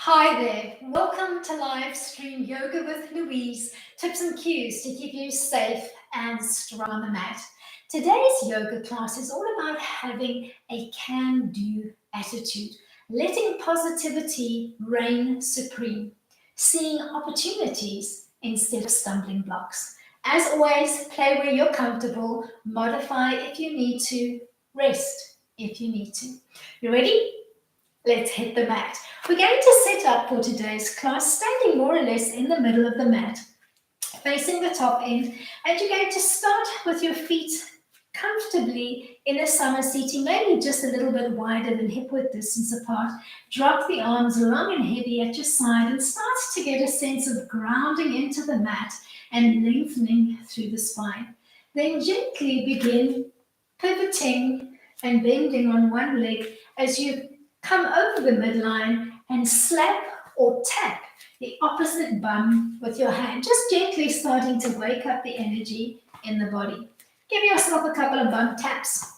Hi there, welcome to live stream Yoga with Louise, tips and cues to keep you safe and strong on the mat. Today's yoga class is all about having a can-do attitude, letting positivity reign supreme, seeing opportunities instead of stumbling blocks. As always, play where you're comfortable, modify if you need to, rest if you need to. You ready? Let's hit the mat. We're going to set up for today's class standing more or less in the middle of the mat, facing the top end, and you're going to start with your feet comfortably in a summer seating, maybe just a little bit wider than hip-width distance apart. Drop the arms long and heavy at your side and start to get a sense of grounding into the mat and lengthening through the spine. Then gently begin pivoting and bending on one leg as you come over the midline and slap or tap the opposite bum with your hand, just gently starting to wake up the energy in the body. Give yourself a couple of bum taps.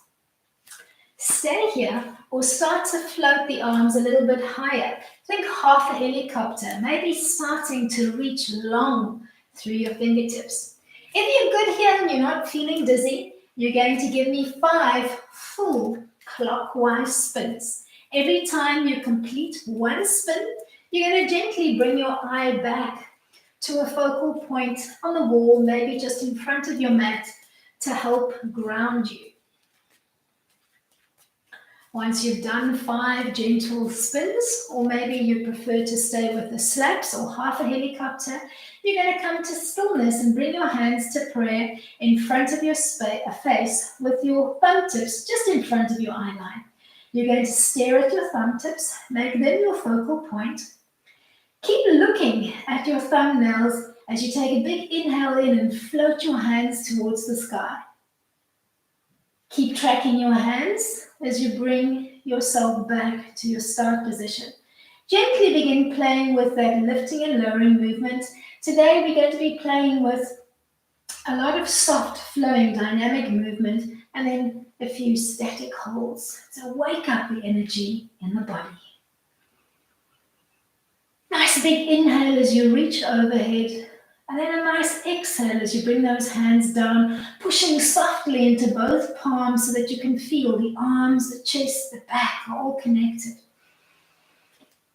Stay here or start to float the arms a little bit higher. Think half a helicopter, maybe starting to reach long through your fingertips. If you're good here and you're not feeling dizzy, you're going to give me 5 full clockwise spins. Every time you complete one spin, you're going to gently bring your eye back to a focal point on the wall, maybe just in front of your mat, to help ground you. Once you've done 5 gentle spins, or maybe you prefer to stay with the slaps or half a helicopter, you're going to come to stillness and bring your hands to prayer in front of your face with your thumb tips just in front of your eye line. You're going to stare at your thumb tips, make them your focal point. Keep looking at your thumbnails as you take a big inhale in and float your hands towards the sky. Keep tracking your hands as you bring yourself back to your start position. Gently begin playing with that lifting and lowering movement. Today we're going to be playing with a lot of soft, flowing, dynamic movement, and then a few static holds. So wake up the energy in the body. Nice big inhale as you reach overhead, and then a nice exhale as you bring those hands down, pushing softly into both palms so that you can feel the arms, the chest, the back are all connected.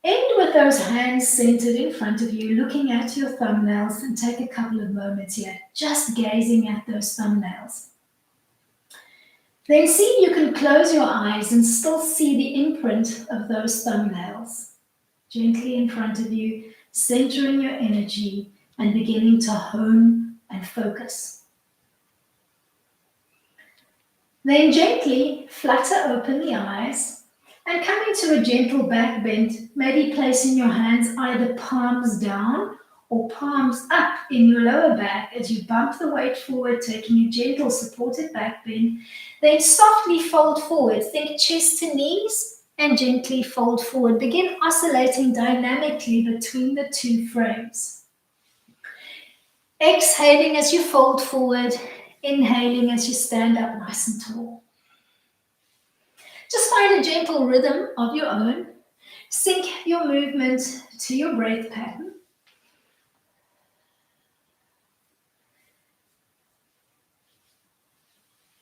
End with those hands centered in front of you, looking at your thumbnails, and take a couple of moments here, just gazing at those thumbnails. Then see if you can close your eyes and still see the imprint of those thumbnails. Gently in front of you, centering your energy and beginning to hone and focus. Then gently flutter open the eyes and come into a gentle back bend, maybe placing your hands either palms down or palms up in your lower back as you bump the weight forward, taking a gentle supported back bend. Then softly fold forward, think chest to knees, and gently fold forward. Begin oscillating dynamically between the two frames. Exhaling as you fold forward, inhaling as you stand up nice and tall. Just find a gentle rhythm of your own. Sync your movement to your breath pattern.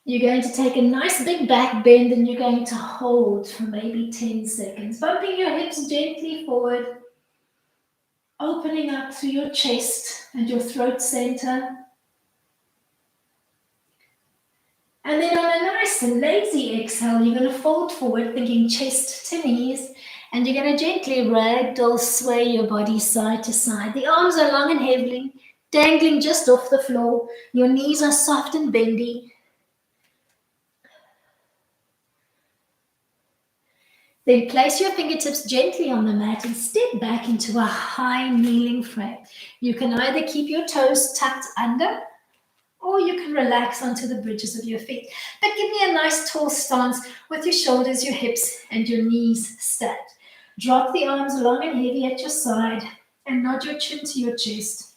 You're going to take a nice big back bend and you're going to hold for maybe 10 seconds, bumping your hips gently forward, opening up through your chest and your throat center. And then on a nice and lazy exhale, you're going to fold forward, thinking chest to knees, and you're going to gently ragdoll sway your body side to side. The arms are long and heavy, dangling just off the floor. Your knees are soft and bendy. Then place your fingertips gently on the mat and step back into a high kneeling frame. You can either keep your toes tucked under or you can relax onto the bridges of your feet. But give me a nice tall stance with your shoulders, your hips, and your knees stacked. Drop the arms long and heavy at your side and nod your chin to your chest.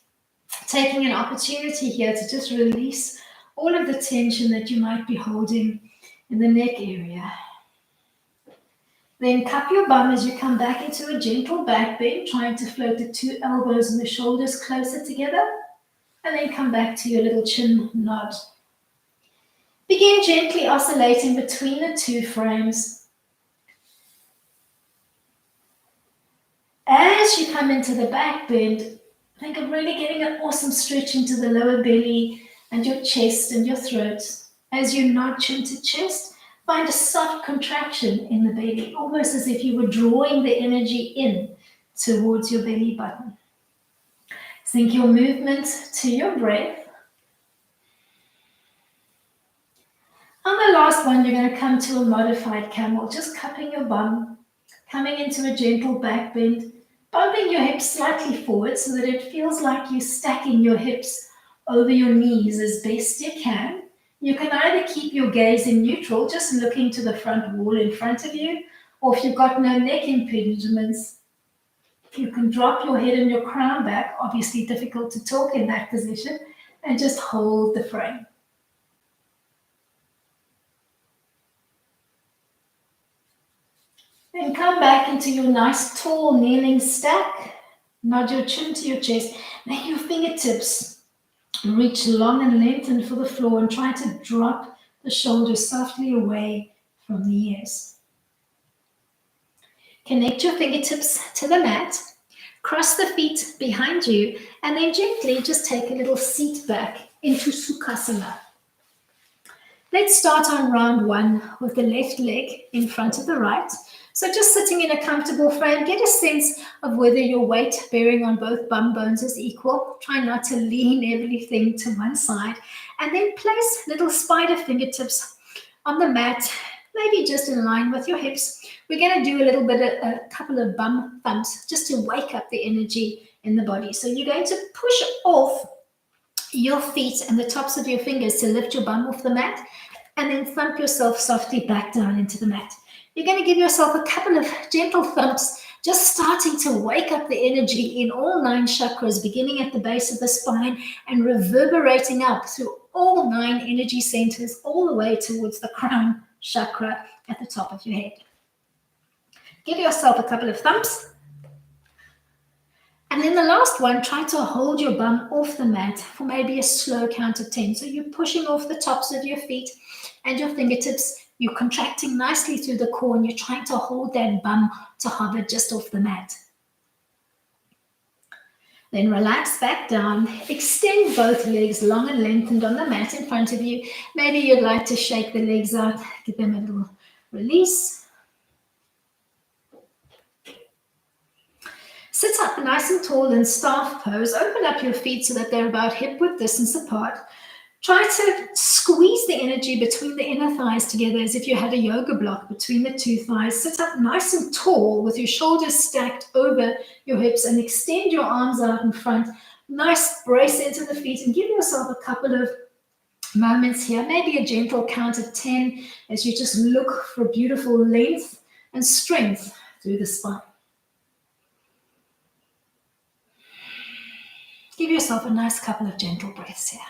Taking an opportunity here to just release all of the tension that you might be holding in the neck area. Then cup your bum as you come back into a gentle back bend, trying to float the two elbows and the shoulders closer together. And then come back to your little chin nod. Begin gently oscillating between the two frames. As you come into the back bend, think of really getting an awesome stretch into the lower belly and your chest and your throat. As you nod chin to chest, find a soft contraction in the belly, almost as if you were drawing the energy in towards your belly button. Sync your movement to your breath. On the last one, you're going to come to a modified camel, just cupping your bum, coming into a gentle back bend, bumping your hips slightly forward so that it feels like you're stacking your hips over your knees as best you can. You can either keep your gaze in neutral, just looking to the front wall in front of you, or if you've got no neck impingements, you can drop your head and your crown back, obviously difficult to talk in that position, and just hold the frame. Then come back into your nice tall kneeling stack. Nod your chin to your chest. Make your fingertips reach long and lengthen for the floor and try to drop the shoulders softly away from the ears. Connect your fingertips to the mat. Cross the feet behind you and then gently just take a little seat back into Sukhasana. Let's start on round one with the left leg in front of the right. So just sitting in a comfortable frame, get a sense of whether your weight bearing on both bum bones is equal. Try not to lean everything to one side. And then place little spider fingertips on the mat, maybe just in line with your hips. We're going to do a couple of bum thumps just to wake up the energy in the body. So you're going to push off your feet and the tops of your fingers to lift your bum off the mat, and then thump yourself softly back down into the mat. You're going to give yourself a couple of gentle thumps, just starting to wake up the energy in all 9 chakras, beginning at the base of the spine and reverberating up through all 9 energy centers, all the way towards the crown chakra at the top of your head. Give yourself a couple of thumps. And then the last one, try to hold your bum off the mat for maybe a slow count of 10. So you're pushing off the tops of your feet and your fingertips. You're contracting nicely through the core and you're trying to hold that bum to hover just off the mat. Then relax back down. Extend both legs long and lengthened on the mat in front of you. Maybe you'd like to shake the legs out, give them a little release. Sit up nice and tall in staff pose. Open up your feet so that they're about hip-width distance apart. Try to squeeze the energy between the inner thighs together as if you had a yoga block between the 2 thighs. Sit up nice and tall with your shoulders stacked over your hips and extend your arms out in front. Nice brace into the feet and give yourself a couple of moments here, maybe a gentle count of 10 as you just look for beautiful length and strength through the spine. Give yourself a nice couple of gentle breaths here.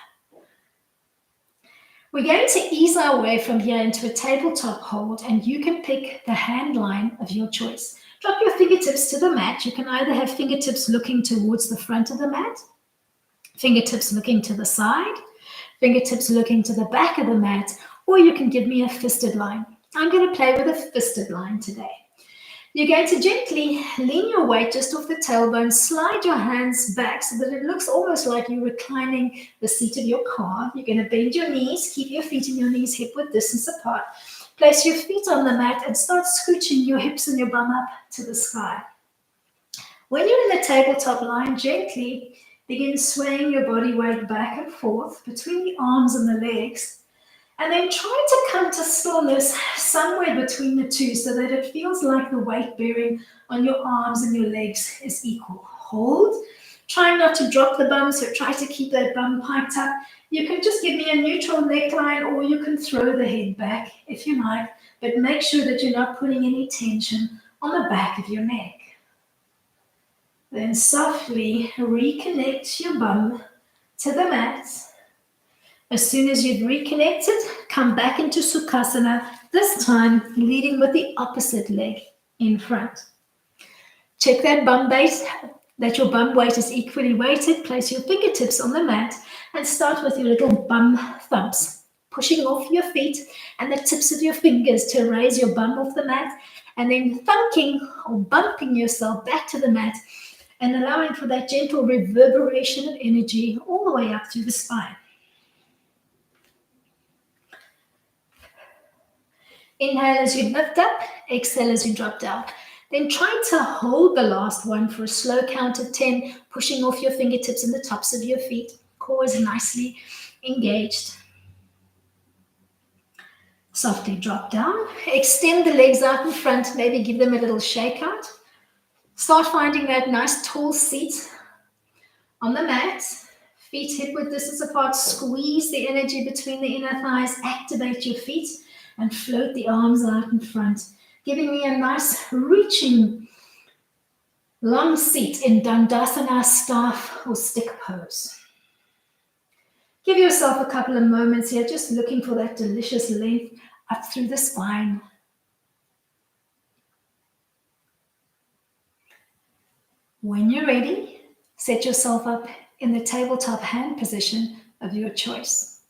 We're going to ease our way from here into a tabletop hold, and you can pick the hand line of your choice. Drop your fingertips to the mat. You can either have fingertips looking towards the front of the mat, fingertips looking to the side, fingertips looking to the back of the mat, or you can give me a fisted line. I'm going to play with a fisted line today. You're going to gently lean your weight just off the tailbone, slide your hands back so that it looks almost like you're reclining the seat of your car. You're going to bend your knees, keep your feet and your knees hip-width distance apart. Place your feet on the mat and start scooching your hips and your bum up to the sky. When you're in the tabletop line, gently begin swaying your body weight back and forth between the arms and the legs. And then try to come to stillness somewhere between the two so that it feels like the weight bearing on your arms and your legs is equal. Hold. Try not to drop the bum, so try to keep that bum piped up. You can just give me a neutral neckline or you can throw the head back if you like, but make sure that you're not putting any tension on the back of your neck. Then softly reconnect your bum to the mat. As soon as you've reconnected, come back into Sukhasana, this time leading with the opposite leg in front. Check that bum base, that your bum weight is equally weighted. Place your fingertips on the mat and start with your little bum thumps, pushing off your feet and the tips of your fingers to raise your bum off the mat, and then thunking or bumping yourself back to the mat and allowing for that gentle reverberation of energy all the way up through the spine. Inhale as you lift up, exhale as you drop down. Then try to hold the last one for a slow count of 10, pushing off your fingertips and the tops of your feet. Core is nicely engaged. Softly drop down. Extend the legs out in front, maybe give them a little shake out. Start finding that nice tall seat on the mat. Feet hip-width distance apart. Squeeze the energy between the inner thighs. Activate your feet and float the arms out in front, giving me a nice reaching long seat in Dandasana, staff or stick pose. Give yourself a couple of moments here, just looking for that delicious length up through the spine. When you're ready, set yourself up in the tabletop hand position of your choice.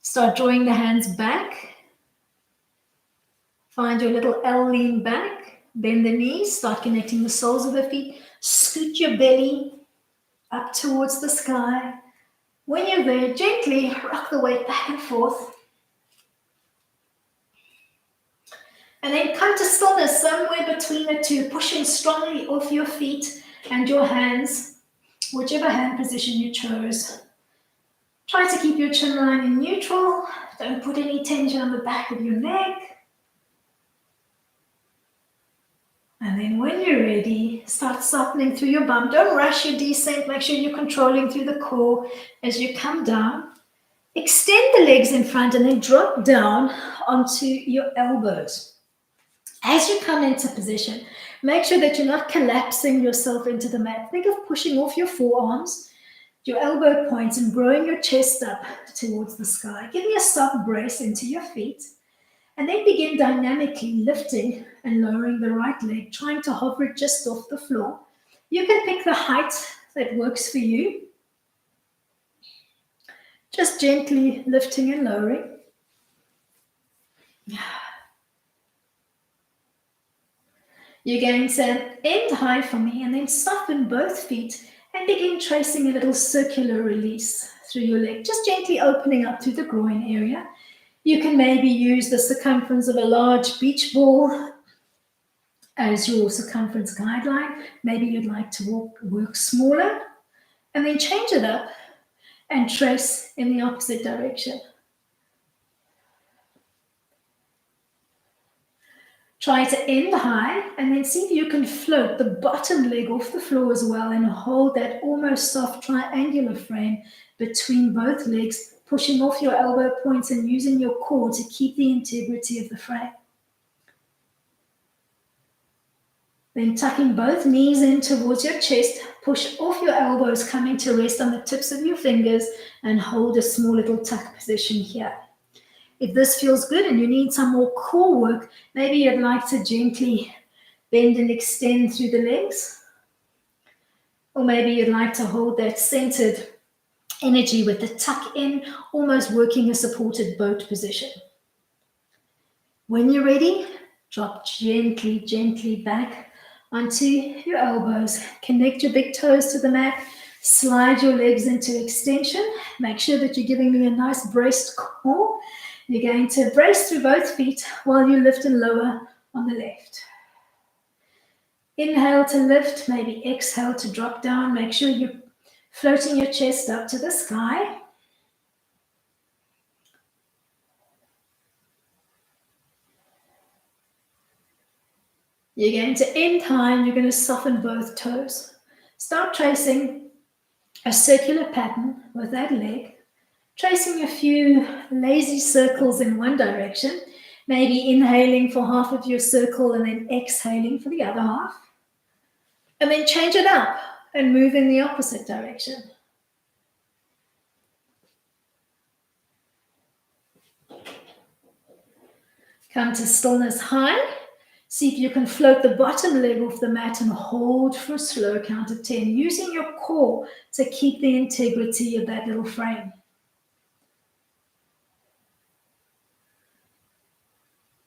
Start drawing the hands back. Find your little L lean back. Bend the knees. Start connecting the soles of the feet. Scoot your belly up towards the sky. When you're there, gently rock the weight back and forth. And then come to stillness somewhere between the two, pushing strongly off your feet and your hands, whichever hand position you chose. Try to keep your chin line in neutral. Don't put any tension on the back of your neck. And then when you're ready, start softening through your bum. Don't rush your descent. Make sure you're controlling through the core as you come down. Extend the legs in front and then drop down onto your elbows. As you come into position, make sure that you're not collapsing yourself into the mat. Think of pushing off your forearms, your elbow points, and growing your chest up towards the sky. Give me a soft brace into your feet. And then begin dynamically lifting and lowering the right leg, trying to hover it just off the floor. You can pick the height that works for you. Just gently lifting and lowering. You're going to end high for me and then soften both feet and begin tracing a little circular release through your leg, just gently opening up through the groin area. You can maybe use the circumference of a large beach ball as your circumference guideline. Maybe you'd like to work smaller, and then change it up and trace in the opposite direction. Try to end high and then see if you can float the bottom leg off the floor as well and hold that almost soft triangular frame between both legs, pushing off your elbow points and using your core to keep the integrity of the frame. Then tucking both knees in towards your chest, push off your elbows, coming to rest on the tips of your fingers and hold a small little tuck position here. If this feels good and you need some more core work, maybe you'd like to gently bend and extend through the legs. Or maybe you'd like to hold that centered energy with the tuck in, almost working a supported boat position. When you're ready, drop gently, gently back onto your elbows. Connect your big toes to the mat. Slide your legs into extension. Make sure that you're giving me a nice braced core. You're going to brace through both feet while you lift and lower on the left. Inhale to lift, maybe exhale to drop down. Make sure you're floating your chest up to the sky. You're going to end high and you're going to soften both toes. Start tracing a circular pattern with that leg. Tracing a few lazy circles in one direction, maybe inhaling for half of your circle and then exhaling for the other half. And then change it up and move in the opposite direction. Come to stillness high. See if you can float the bottom leg off the mat and hold for a slow count of 10, using your core to keep the integrity of that little frame.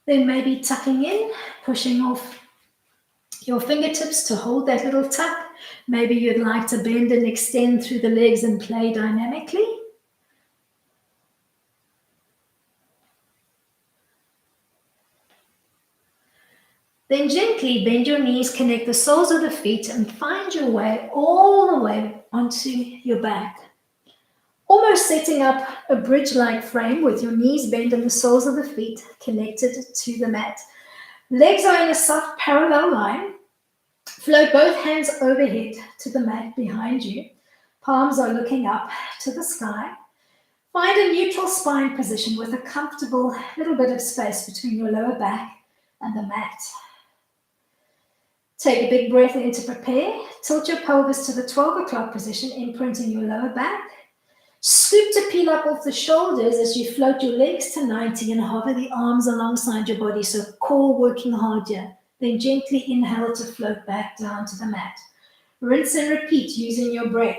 Then maybe tucking in, pushing off your fingertips to hold that little tuck. Maybe you'd like to bend and extend through the legs and play dynamically. Then gently bend your knees, connect the soles of the feet, and find your way all the way onto your back. Almost setting up a bridge-like frame with your knees bent and the soles of the feet connected to the mat. Legs are in a soft parallel line. Float both hands overhead to the mat behind you. Palms are looking up to the sky. Find a neutral spine position with a comfortable little bit of space between your lower back and the mat. Take a big breath in to prepare. Tilt your pelvis to the 12 o'clock position, imprinting your lower back. Scoop to peel up off the shoulders as you float your legs to 90 and hover the arms alongside your body, so core working hard here. Then gently inhale to float back down to the mat. Rinse and repeat using your breath.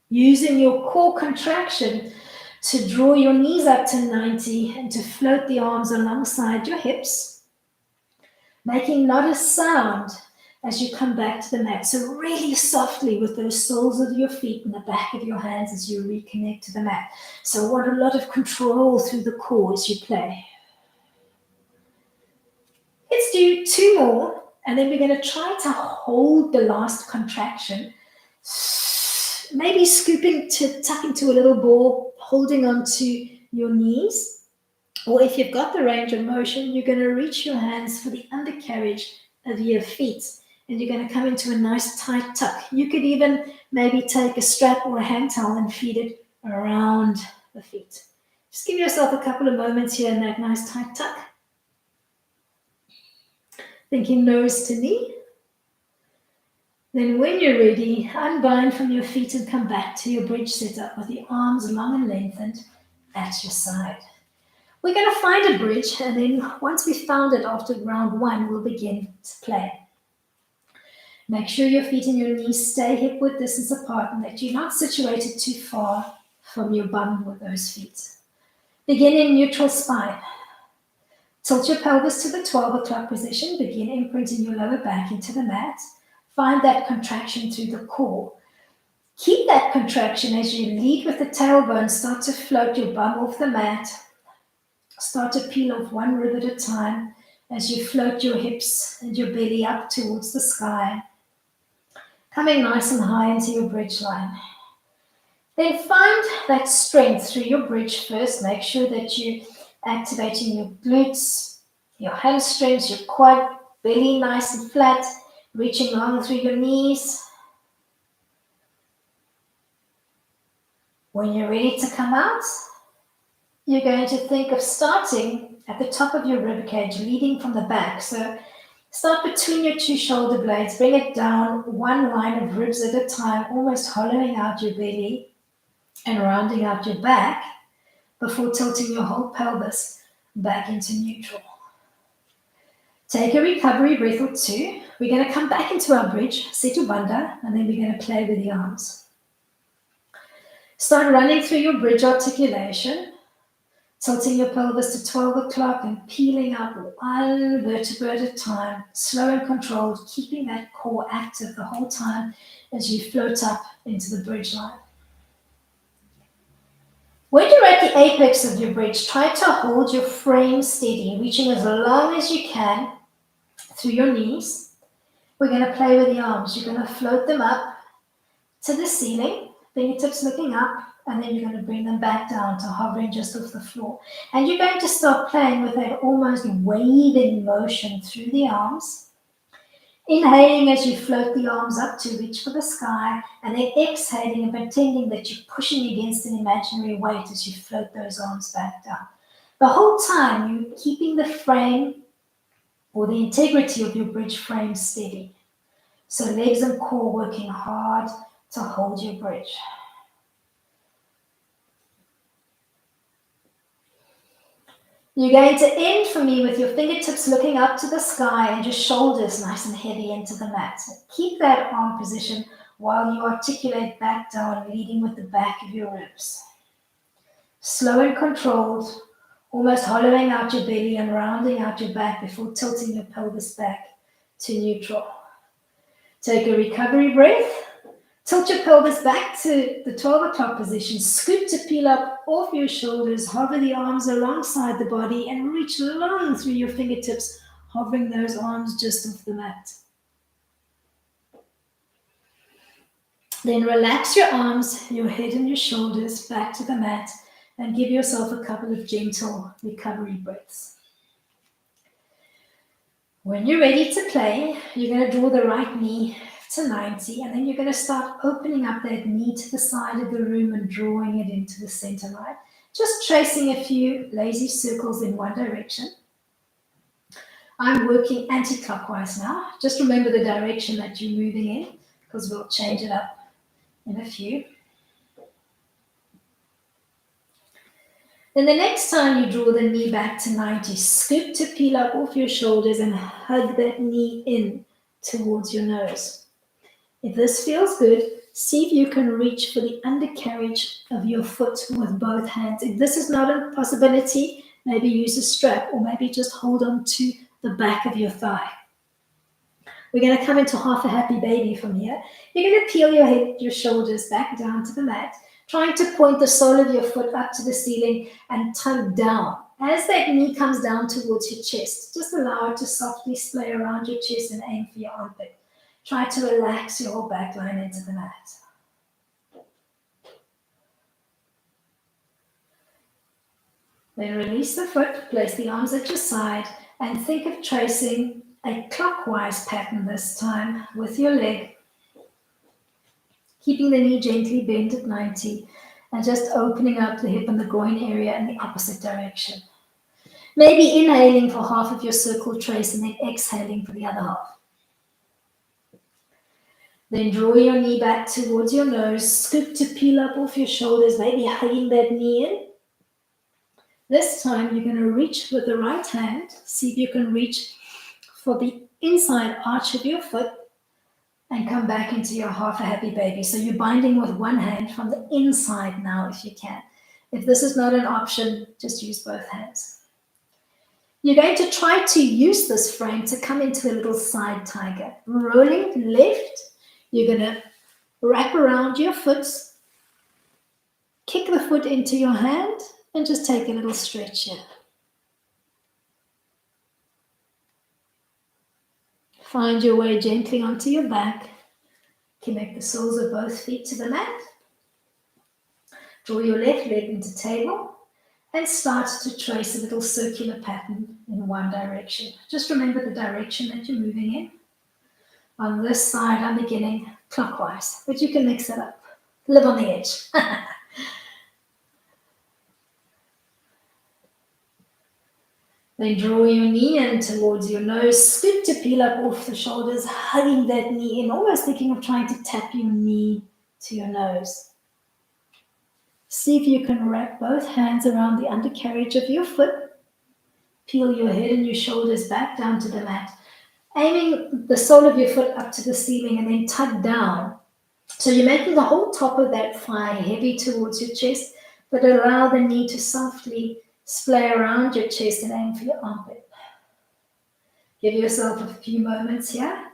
Using your core contraction to draw your knees up to 90 and to float the arms alongside your hips, making not a sound as you come back to the mat. So really softly with those soles of your feet and the back of your hands as you reconnect to the mat. So I want a lot of control through the core as you play. Let's do 2 more, and then we're going to try to hold the last contraction. Maybe scooping to tuck into a little ball, holding onto your knees. Or if you've got the range of motion, you're going to reach your hands for the undercarriage of your feet. And you're going to come into a nice tight tuck. You could even maybe take a strap or a hand towel and feed it around the feet. Just give yourself a couple of moments here in that nice tight tuck. Thinking nose to knee. Then when you're ready, unbind from your feet and come back to your bridge setup with the arms long and lengthened at your side. We're going to find a bridge, and then once we've found it after round 1, we'll begin to play. Make sure your feet and your knees stay hip-width distance apart and that you're not situated too far from your bum with those feet. Begin in neutral spine. Tilt your pelvis to the 12 o'clock position. Begin imprinting your lower back into the mat. Find that contraction through the core. Keep that contraction as you lead with the tailbone. Start to float your bum off the mat. Start to peel off one rib at a time as you float your hips and your belly up towards the sky. Coming nice and high into your bridge line. Then find that strength through your bridge first. Make sure that you're activating your glutes, your hamstrings, your quad, belly nice and flat, reaching long through your knees. When you're ready to come out, you're going to think of starting at the top of your rib cage, leading from the back. So start between your 2 shoulder blades, bring it down 1 line of ribs at a time, almost hollowing out your belly and rounding out your back before tilting your whole pelvis back into neutral. Take a recovery breath or 2. We're going to come back into our bridge, Setu Bandha, and then we're going to play with the arms. Start running through your bridge articulation, tilting your pelvis to 12 o'clock and peeling up 1 vertebra at a time, slow and controlled, keeping that core active the whole time as you float up into the bridge line. When you're at the apex of your bridge, try to hold your frame steady, reaching as long as you can through your knees. We're going to play with the arms. You're going to float them up to the ceiling, fingertips looking up, and then you're going to bring them back down to hovering just off the floor. And you're going to start playing with that almost waving motion through the arms. Inhaling as you float the arms up to reach for the sky, and then exhaling and pretending that you're pushing against an imaginary weight as you float those arms back down. The whole time you're keeping the frame or the integrity of your bridge frame steady. So legs and core working hard to hold your bridge. You're going to end for me with your fingertips looking up to the sky and your shoulders nice and heavy into the mat. So keep that arm position while you articulate back down, leading with the back of your ribs. Slow and controlled, almost hollowing out your belly and rounding out your back before tilting your pelvis back to neutral. Take a recovery breath. Tilt your pelvis back to the 12 o'clock position. Scoop to peel up off your shoulders. Hover the arms alongside the body and reach long through your fingertips, hovering those arms just off the mat. Then relax your arms, your head and your shoulders back to the mat and give yourself a couple of gentle recovery breaths. When you're ready to play, you're going to draw the right knee to 90, and then you're going to start opening up that knee to the side of the room and drawing it into the center line. Just tracing a few lazy circles in one direction. I'm working anti-clockwise now. Just remember the direction that you're moving in, because we'll change it up in a few. Then the next time you draw the knee back to 90, scoop to peel up off your shoulders and hug that knee in towards your nose. If this feels good, see if you can reach for the undercarriage of your foot with both hands. If this is not a possibility, maybe use a strap or maybe just hold on to the back of your thigh. We're going to come into half a happy baby from here. You're going to peel your head, your shoulders back down to the mat, trying to point the sole of your foot up to the ceiling and tug down. As that knee comes down towards your chest, just allow it to softly splay around your chest and aim for your armpit. Try to relax your whole back line into the mat. Then release the foot, place the arms at your side, and think of tracing a clockwise pattern this time with your leg, keeping the knee gently bent at 90 and just opening up the hip and the groin area in the opposite direction. Maybe inhaling for half of your circle trace and then exhaling for the other half. Then draw your knee back towards your nose, scoop to peel up off your shoulders, maybe hugging that knee in. This time you're going to reach with the right hand. See if you can reach for the inside arch of your foot and come back into your half a happy baby. So you're binding with one hand from the inside now if you can. If this is not an option, just use both hands. You're going to try to use this frame to come into a little side tiger. Rolling left, you're going to wrap around your foot, kick the foot into your hand, and just take a little stretch here. Find your way gently onto your back. Connect the soles of both feet to the mat. Draw your left leg into table and start to trace a little circular pattern in one direction. Just remember the direction that you're moving in. On this side, I'm beginning clockwise, but you can mix it up. Live on the edge. Then draw your knee in towards your nose, scoop to peel up off the shoulders, hugging that knee in, almost thinking of trying to tap your knee to your nose. See if you can wrap both hands around the undercarriage of your foot. Peel your head and your shoulders back down to the mat, aiming the sole of your foot up to the ceiling and then tug down. So you're making the whole top of that thigh heavy towards your chest, but allow the knee to softly splay around your chest and aim for your armpit. Give yourself a few moments here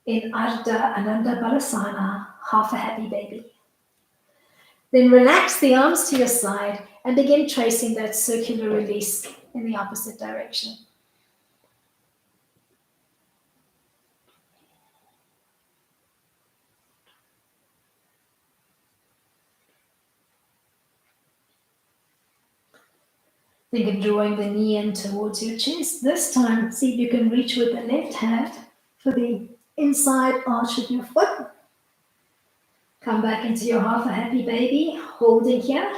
in Ardha Ananda Balasana, half a happy baby. Then relax the arms to your side and begin tracing that circular release in the opposite direction. Think of drawing the knee in towards your chest. This time, see if you can reach with the left hand for the inside arch of your foot. Come back into your half a happy baby, holding here.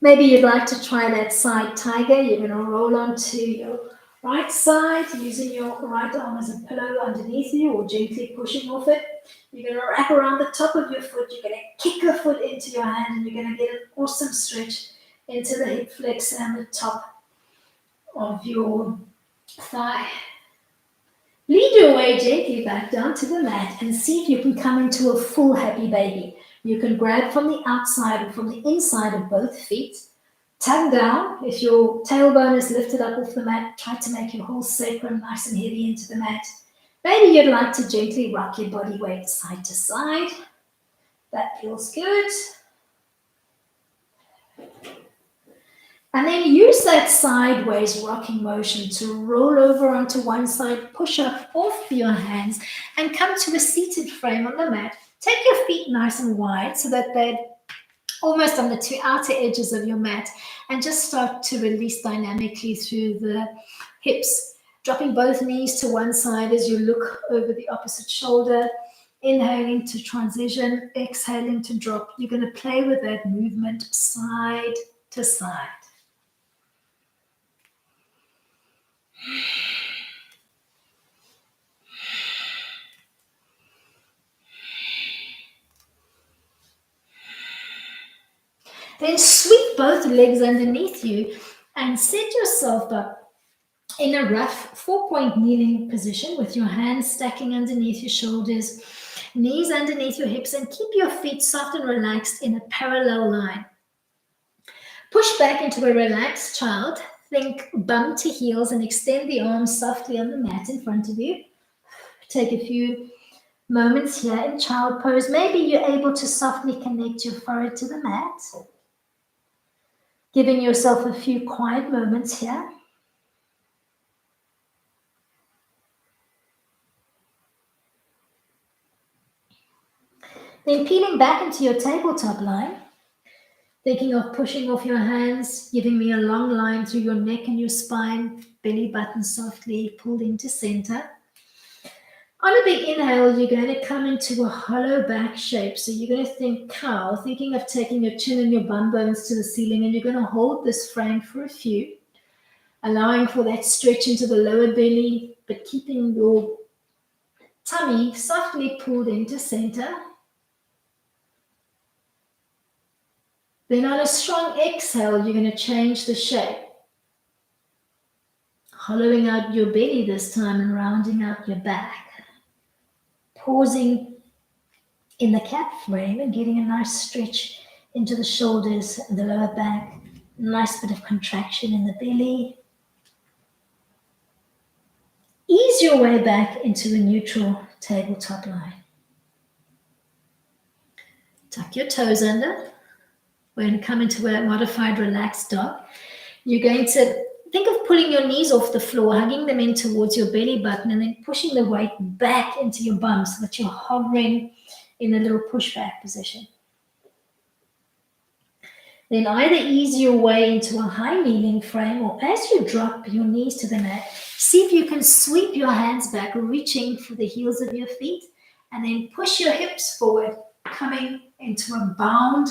Maybe you'd like to try that side tiger. You're going to roll onto your right side, using your right arm as a pillow underneath you or gently pushing off it. You're going to wrap around the top of your foot. You're going to kick the foot into your hand and you're going to get an awesome stretch into the hip flexor and the top of your thigh. Lead your way gently back down to the mat and see if you can come into a full happy baby. You can grab from the outside or from the inside of both feet. Tongue down. If your tailbone is lifted up off the mat, try to make your whole sacrum nice and heavy into the mat. Maybe you'd like to gently rock your body weight side to side. That feels good. And then use that sideways rocking motion to roll over onto one side, push up off your hands, and come to a seated frame on the mat. Take your feet nice and wide so that they're almost on the two outer edges of your mat, and just start to release dynamically through the hips, dropping both knees to one side as you look over the opposite shoulder, inhaling to transition, exhaling to drop. You're going to play with that movement side to side. Then sweep both legs underneath you and set yourself up in a rough 4-point kneeling position with your hands stacking underneath your shoulders, knees underneath your hips, and keep your feet soft and relaxed in a parallel line. Push back into a relaxed child. Think bum to heels and extend the arms softly on the mat in front of you. Take a few moments here in child pose. Maybe you're able to softly connect your forehead to the mat. Giving yourself a few quiet moments here. Then peeling back into your tabletop line. Thinking of pushing off your hands, giving me a long line through your neck and your spine. Belly button softly pulled into center. On a big inhale, you're going to come into a hollow back shape. So you're going to think cow, thinking of taking your chin and your bum bones to the ceiling, and you're going to hold this frame for a few, allowing for that stretch into the lower belly, but keeping your tummy softly pulled into center. Then on a strong exhale, you're going to change the shape, hollowing out your belly this time and rounding out your back. Pausing in the cat frame and getting a nice stretch into the shoulders and the lower back. Nice bit of contraction in the belly. Ease your way back into a neutral tabletop line. Tuck your toes under. We're going to come into a modified relaxed dog. You're going to think of pulling your knees off the floor, hugging them in towards your belly button, and then pushing the weight back into your bum so that you're hovering in a little pushback position. Then either ease your way into a high kneeling frame, or as you drop your knees to the mat, see if you can sweep your hands back, reaching for the heels of your feet, and then push your hips forward, coming into a bound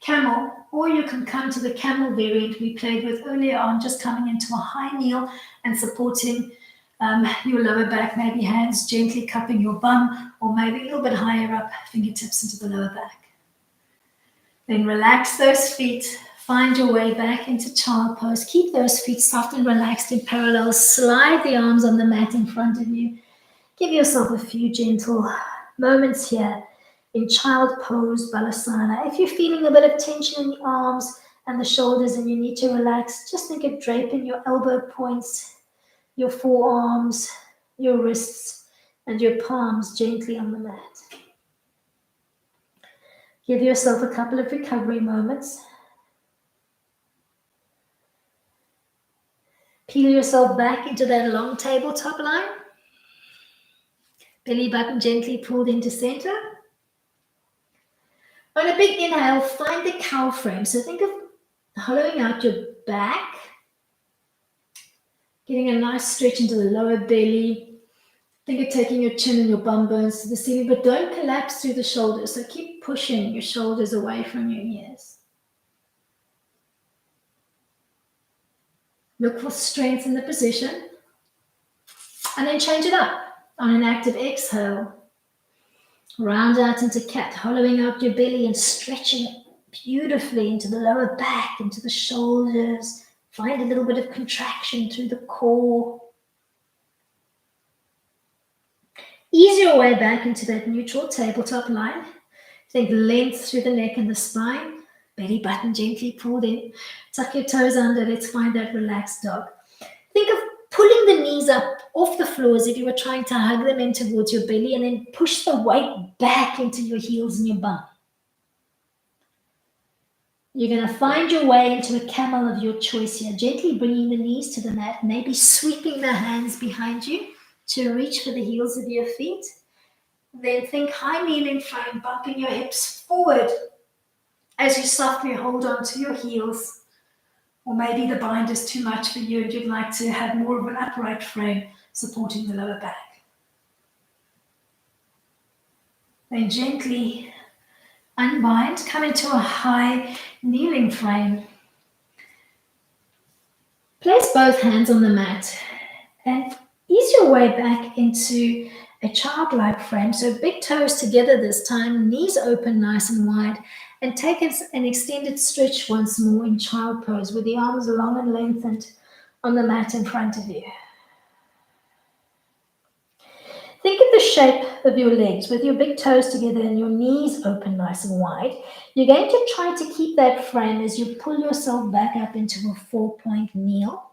camel, or you can come to the camel variant we played with earlier on, just coming into a high kneel and supporting your lower back, maybe hands gently cupping your bum, or maybe a little bit higher up, fingertips into the lower back. Then relax those feet, find your way back into child pose. Keep those feet soft and relaxed in parallel. Slide the arms on the mat in front of you. Give yourself a few gentle moments here in child pose, balasana. If you're feeling a bit of tension in the arms and the shoulders and you need to relax, just think of draping your elbow points, your forearms, your wrists, and your palms gently on the mat. Give yourself a couple of recovery moments. Peel yourself back into that long tabletop line. Belly button gently pulled into center. On a big inhale, find the cow frame. So think of hollowing out your back, getting a nice stretch into the lower belly. Think of taking your chin and your bum bones to the ceiling, but don't collapse through the shoulders. So keep pushing your shoulders away from your ears. Look for strength in the position. And then change it up. On an active exhale, round out into cat, hollowing out your belly and stretching it beautifully into the lower back, into the shoulders, Find a little bit of contraction through the core. Ease your way back into that neutral tabletop line. Think length through the neck and the spine. Belly button gently pulled in. Tuck your toes under. Let's find that relaxed dog. Think of pulling the knees up off the floor as if you were trying to hug them in towards your belly, and then push the weight back into your heels and your bum. You're going to find your way into a camel of your choice here, gently bringing the knees to the mat, maybe sweeping the hands behind you to reach for the heels of your feet. Then think high kneeling frame, bumping your hips forward as you softly hold on to your heels. Or maybe the bind is too much for you and you'd like to have more of an upright frame supporting the lower back. Then gently unbind, come into a high kneeling frame. Place both hands on the mat and ease your way back into a childlike frame. So big toes together this time, knees open nice and wide, and take an extended stretch once more in child pose with the arms long and lengthened on the mat in front of you. Think of the shape of your legs with your big toes together and your knees open nice and wide. You're going to try to keep that frame as you pull yourself back up into a 4-point kneel.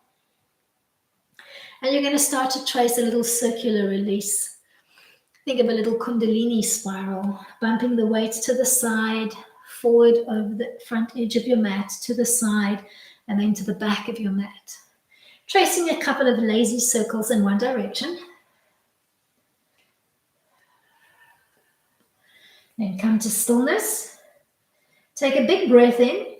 And you're going to start to trace a little circular release. Think of a little kundalini spiral, bumping the weight to the side, forward over the front edge of your mat, to the side, and then to the back of your mat. Tracing a couple of lazy circles in one direction. Then come to stillness. Take a big breath in.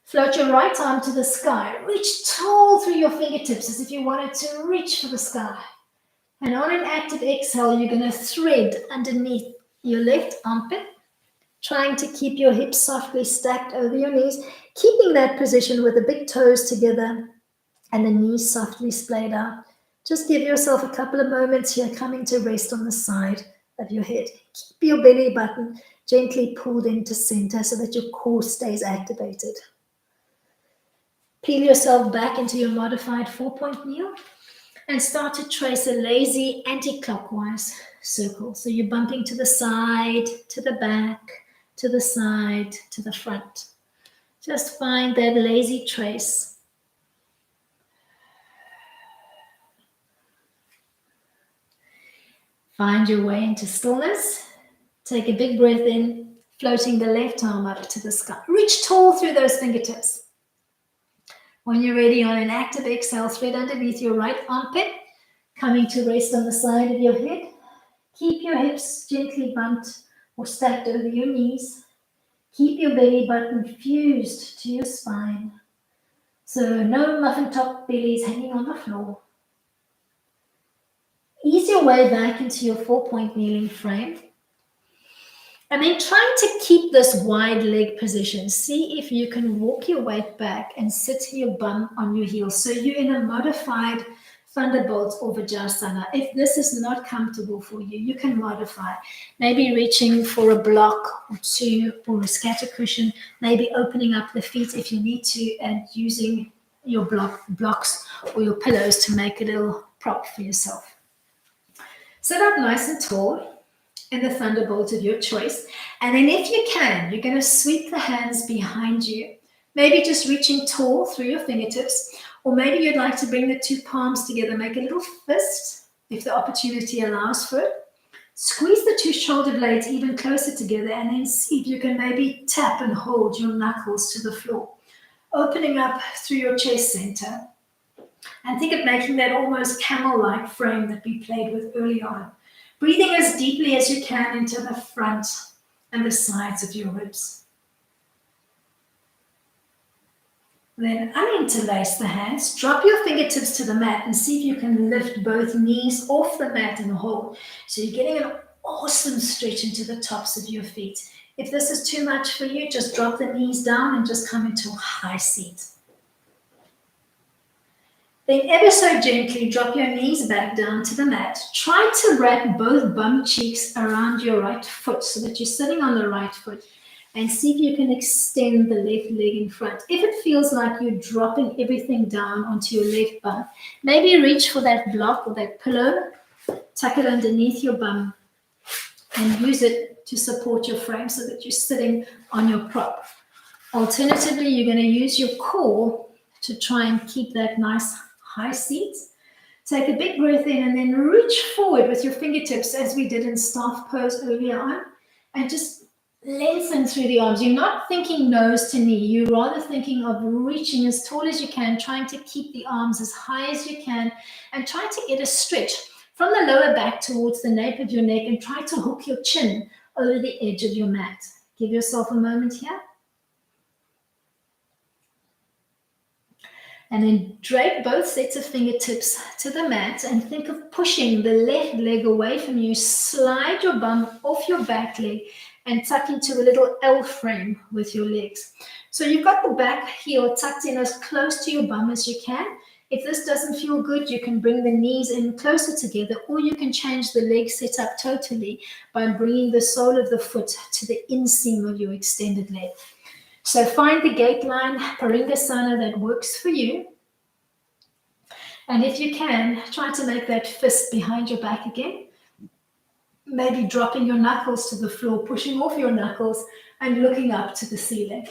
Float your right arm to the sky. Reach tall through your fingertips as if you wanted to reach for the sky. And on an active exhale, you're going to thread underneath your left armpit, trying to keep your hips softly stacked over your knees, keeping that position with the big toes together and the knees softly splayed out. Just give yourself a couple of moments here, coming to rest on the side of your head. Keep your belly button gently pulled into center so that your core stays activated. Peel yourself back into your modified 4-point kneel and start to trace a lazy anti-clockwise circle. So you're bumping to the side, to the back, to the side, to the front. Just find that lazy trace. Find your way into stillness. Take a big breath in, floating the left arm up to the sky. Reach tall through those fingertips. When you're ready, on an active exhale, thread underneath your right armpit, coming to rest on the side of your head. Keep your hips gently bumped or stacked over your knees. Keep your belly button fused to your spine. So no muffin top bellies hanging on the floor. Ease your way back into your 4-point kneeling frame. And then trying to keep this wide leg position. See if you can walk your weight back and sit your bum on your heels. So you're in a modified Thunderbolt or Vajrasana. If this is not comfortable for you, you can modify. Maybe reaching for a block or two or a scatter cushion. Maybe opening up the feet if you need to and using your blocks or your pillows to make a little prop for yourself. Sit up nice and tall in the Thunderbolt of your choice. And then if you can, you're going to sweep the hands behind you. Maybe just reaching tall through your fingertips. Or maybe you'd like to bring the two palms together. Make a little fist if the opportunity allows for it. Squeeze the two shoulder blades even closer together and then see if you can maybe tap and hold your knuckles to the floor. Opening up through your chest center. And think of making that almost camel-like frame that we played with early on. Breathing as deeply as you can into the front and the sides of your ribs. Then uninterlace the hands, drop your fingertips to the mat and see if you can lift both knees off the mat and hold. So you're getting an awesome stretch into the tops of your feet. If this is too much for you, just drop the knees down and just come into a high seat. Then ever so gently drop your knees back down to the mat. Try to wrap both bum cheeks around your right foot so that you're sitting on the right foot. and see if you can extend the left leg in front. If it feels like you're dropping everything down onto your left bum, maybe reach for that block or that pillow, tuck it underneath your bum, and use it to support your frame so that you're sitting on your prop. Alternatively, you're going to use your core to try and keep that nice high seat. Take a big breath in and then reach forward with your fingertips as we did in staff pose earlier on, and just lengthen through the arms. You're not thinking nose to knee. You're rather thinking of reaching as tall as you can, trying to keep the arms as high as you can, and try to get a stretch from the lower back towards the nape of your neck, and try to hook your chin over the edge of your mat. Give yourself a moment here. And then drape both sets of fingertips to the mat and think of pushing the left leg away from you. Slide your bum off your back leg and tuck into a little L frame with your legs. So you've got the back heel tucked in as close to your bum as you can. If this doesn't feel good, you can bring the knees in closer together, or you can change the leg setup totally by bringing the sole of the foot to the inseam of your extended leg. So find the gate line, Paringasana, that works for you. And if you can, try to make that fist behind your back again. Maybe dropping your knuckles to the floor, pushing off your knuckles and looking up to the ceiling.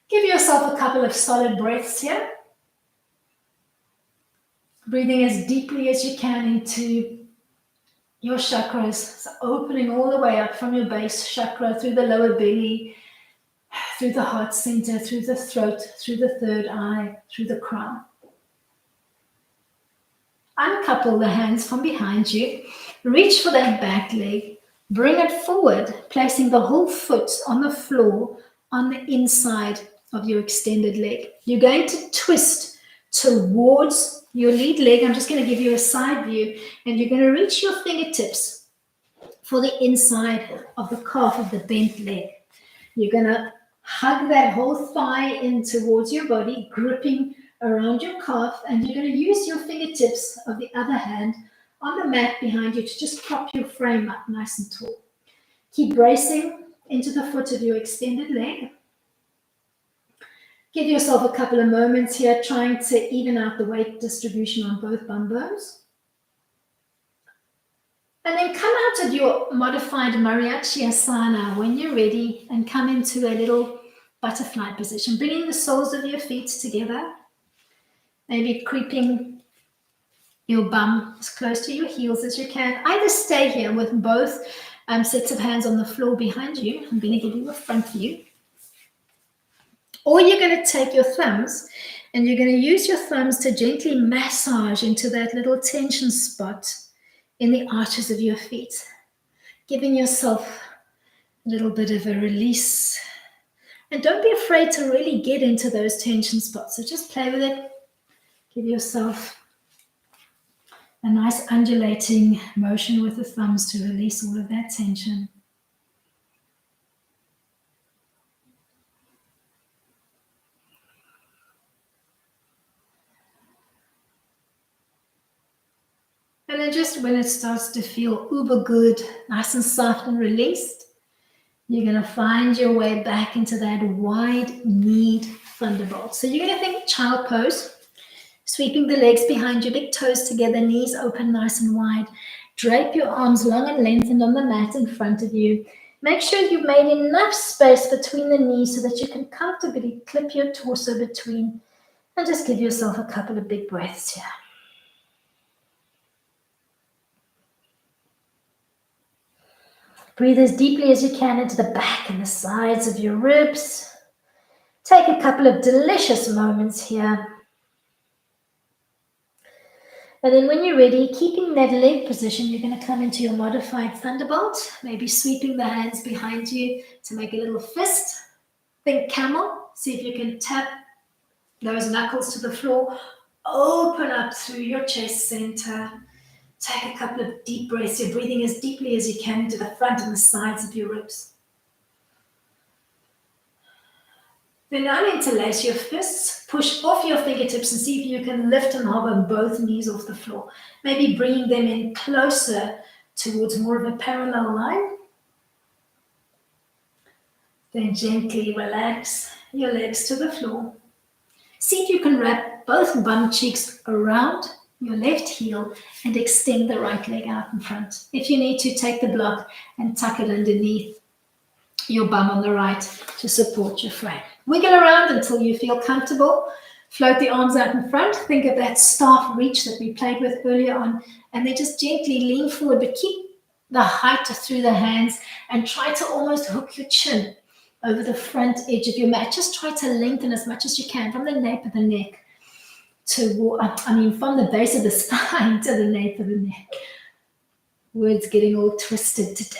Give yourself a couple of solid breaths here. Breathing as deeply as you can into your chakras, so opening all the way up from your base chakra, through the lower belly, through the heart center, through the throat, through the third eye, through the crown. Uncouple the hands from behind you. Reach for that back leg. Bring it forward, placing the whole foot on the floor on the inside of your extended leg. You're going to twist towards your lead leg. I'm just going to give you a side view, and you're going to reach your fingertips for the inside of the calf of the bent leg. You're going to hug that whole thigh in towards your body, gripping around your calf, and you're going to use your fingertips of the other hand on the mat behind you to just prop your frame up nice and tall. Keep bracing into the foot of your extended leg. Give yourself a couple of moments here, trying to even out the weight distribution on both bum bones. And then come out of your modified Mariachi Asana when you're ready, and come into a little butterfly position, bringing the soles of your feet together, maybe creeping your bum as close to your heels as you can. Either stay here with both sets of hands on the floor behind you. I'm going to give you a front view. Or you're going to take your thumbs and you're going to use your thumbs to gently massage into that little tension spot in the arches of your feet, giving yourself a little bit of a release. And don't be afraid to really get into those tension spots. So just play with it. Give yourself a nice undulating motion with the thumbs to release all of that tension. And then just when it starts to feel uber good, nice and soft and released, you're going to find your way back into that wide-kneed Thunderbolt. So you're going to think child pose, sweeping the legs behind you, big toes together, knees open nice and wide. Drape your arms long and lengthened on the mat in front of you. Make sure you've made enough space between the knees so that you can comfortably clip your torso between, and just give yourself a couple of big breaths here. Breathe as deeply as you can into the back and the sides of your ribs. Take a couple of delicious moments here. And then when you're ready, keeping that leg position, you're going to come into your modified Thunderbolt, maybe sweeping the hands behind you to make a little fist. Think camel. See if you can tap those knuckles to the floor. Open up through your chest center. Take a couple of deep breaths. You're breathing as deeply as you can into the front and the sides of your ribs. Then uninterlace your fists, push off your fingertips and see if you can lift and hover both knees off the floor. Maybe bringing them in closer towards more of a parallel line. Then gently relax your legs to the floor. See if you can wrap both bum cheeks around your left heel and extend the right leg out in front. If you need to, take the block and tuck it underneath your bum on the right to support your frame. Wiggle around until you feel comfortable. Float the arms out in front. Think of that staff reach that we played with earlier on, and then just gently lean forward, but keep the height through the hands and try to almost hook your chin over the front edge of your mat. Just try to lengthen as much as you can from the nape of the neck from the base of the spine to the nape of the neck. Words getting all twisted today.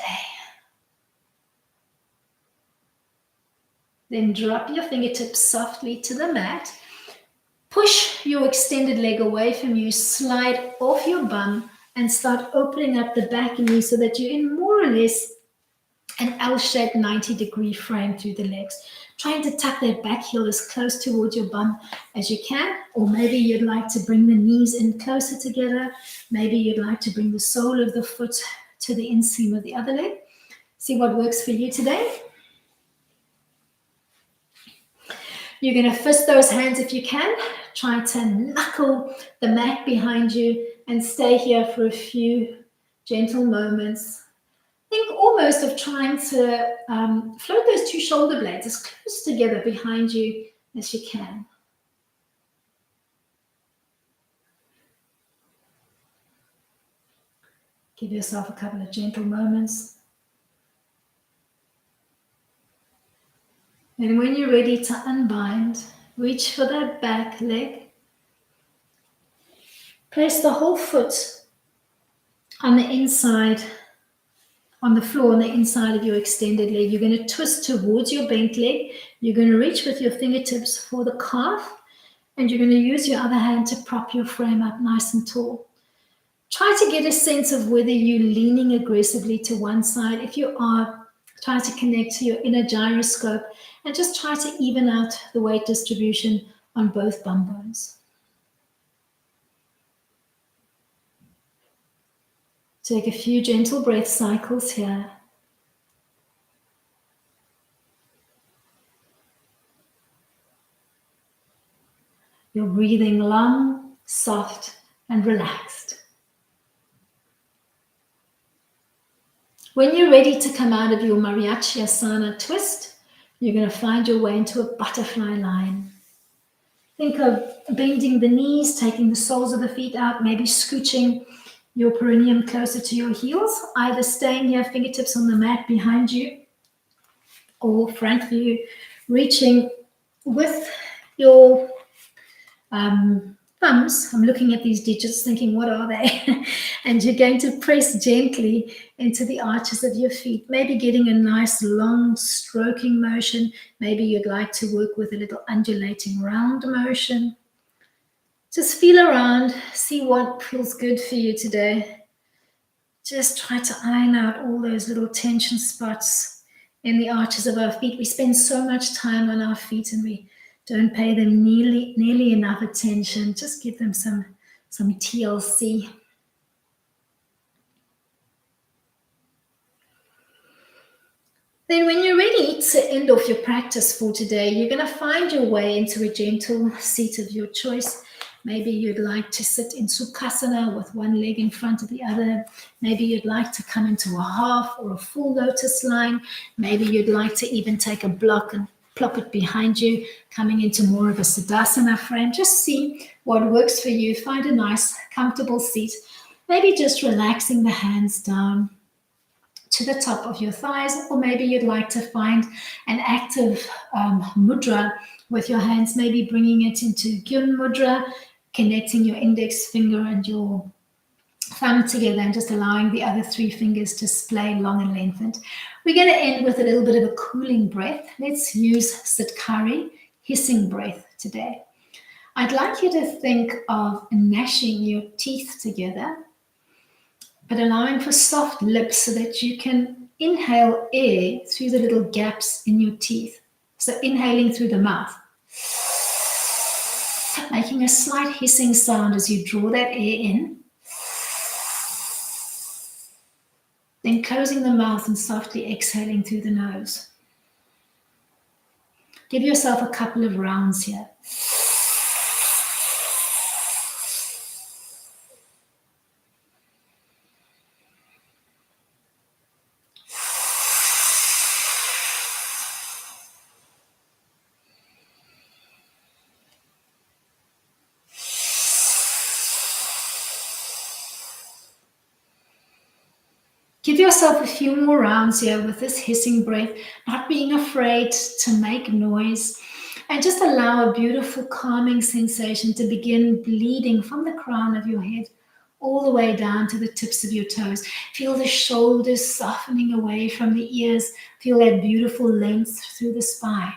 Then drop your fingertips softly to the mat. Push your extended leg away from you, slide off your bum, and start opening up the back knee so that you're in more or less an L-shaped 90-degree frame through the legs. Trying to tuck that back heel as close towards your bum as you can, or maybe you'd like to bring the knees in closer together. Maybe you'd like to bring the sole of the foot to the inseam of the other leg. See what works for you today. You're going to fist those hands if you can. Try to knuckle the mat behind you and stay here for a few gentle moments. Think almost of trying to float those two shoulder blades as close together behind you as you can. Give yourself a couple of gentle moments. And when you're ready to unbind, reach for that back leg. Place the whole foot on the inside, on the floor, on the inside of your extended leg. You're going to twist towards your bent leg. You're going to reach with your fingertips for the calf, and you're going to use your other hand to prop your frame up nice and tall. Try to get a sense of whether you're leaning aggressively to one side. If you are, try to connect to your inner gyroscope and just try to even out the weight distribution on both bum bones. Take a few gentle breath cycles here. You're breathing long, soft, and relaxed. When you're ready to come out of your Mariachi Asana twist, you're going to find your way into a butterfly line. Think of bending the knees, taking the soles of the feet out, maybe scooching your perineum closer to your heels, either staying here, fingertips on the mat behind you, or front view, reaching with your thumbs. I'm looking at these digits thinking, what are they? And you're going to press gently into the arches of your feet, maybe getting a nice long stroking motion. Maybe you'd like to work with a little undulating round motion. Just feel around, see what feels good for you today. Just try to iron out all those little tension spots in the arches of our feet. We spend so much time on our feet and we don't pay them nearly enough attention. Just give them some TLC. Then when you're ready to end off your practice for today, you're going to find your way into a gentle seat of your choice. Maybe you'd like to sit in Sukhasana with one leg in front of the other. Maybe you'd like to come into a half or a full lotus line. Maybe you'd like to even take a block and plop it behind you, coming into more of a Siddhasana frame. Just see what works for you. Find a nice, comfortable seat. Maybe just relaxing the hands down to the top of your thighs, or maybe you'd like to find an active mudra with your hands, maybe bringing it into Gyun Mudra, connecting your index finger and your thumb together and just allowing the other three fingers to splay long and lengthened. We're going to end with a little bit of a cooling breath. Let's use Sitkari, hissing breath today. I'd like you to think of gnashing your teeth together, but allowing for soft lips so that you can inhale air through the little gaps in your teeth. So inhaling through the mouth, making a slight hissing sound as you draw that air in. Then closing the mouth and softly exhaling through the nose. Give yourself a couple of rounds here. Give yourself a few more rounds here with this hissing breath, not being afraid to make noise, and just allow a beautiful calming sensation to begin bleeding from the crown of your head all the way down to the tips of your toes. Feel the shoulders softening away from the ears. Feel that beautiful length through the spine.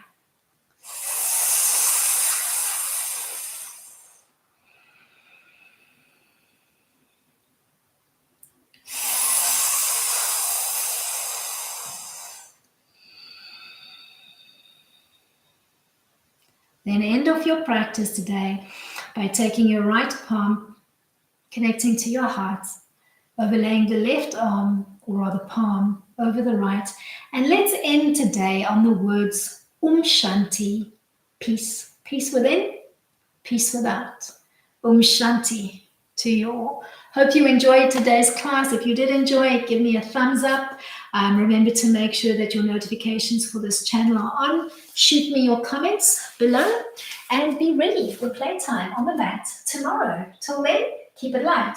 Then end off your practice today by taking your right palm, connecting to your heart, overlaying the left arm, or rather palm, over the right. And let's end today on the words Shanti, peace. Peace within, peace without. Shanti to you all. Hope you enjoyed today's class. If you did enjoy it, give me a thumbs up. Remember to make sure that your notifications for this channel are on. Shoot me your comments below and be ready for playtime on the mat tomorrow. Till then, keep it light.